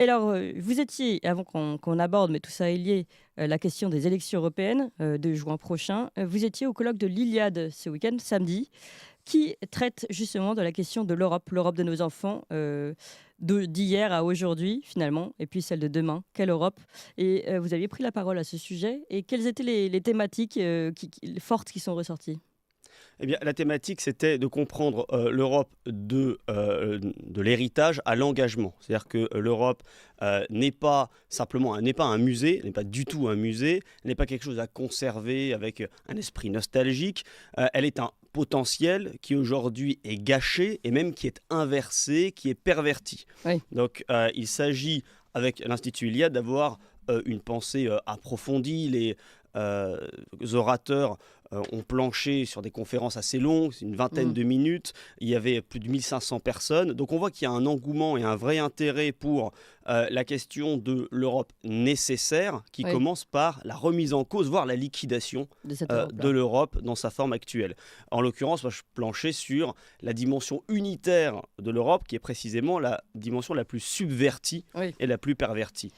Alors, vous étiez, avant qu'on aborde, mais tout ça est lié, la question des élections européennes, de juin prochain, vous étiez au colloque de l'Iliade ce week-end, samedi, qui traite justement de la question de l'Europe, l'Europe de nos enfants, d'hier à aujourd'hui finalement, et puis celle de demain. Quelle Europe? Et vous aviez pris la parole à ce sujet, et quelles étaient les thématiques fortes qui sont ressorties? Eh bien, la thématique, c'était de comprendre l'Europe de l'héritage à l'engagement. C'est-à-dire que l'Europe n'est pas simplement n'est pas un musée, n'est pas du tout un musée, n'est pas quelque chose à conserver avec un esprit nostalgique. Elle est un potentiel qui aujourd'hui est gâché et même qui est inversé, qui est perverti. Oui. Donc, il s'agit, avec l'Institut Iliade, d'avoir une pensée approfondie. Les orateurs ont planché sur des conférences assez longues, c'est une vingtaine Mmh. de minutes. Il y avait plus de 1500 personnes. Donc on voit qu'il y a un engouement et un vrai intérêt pour la question de l'Europe nécessaire, qui Oui, commence par la remise en cause, voire la liquidation de cette de Europe-là. l'Europe dans sa forme actuelle. En l'occurrence, moi, je planchais sur la dimension unitaire de l'Europe, qui est précisément la dimension la plus subvertie Oui. et la plus pervertie.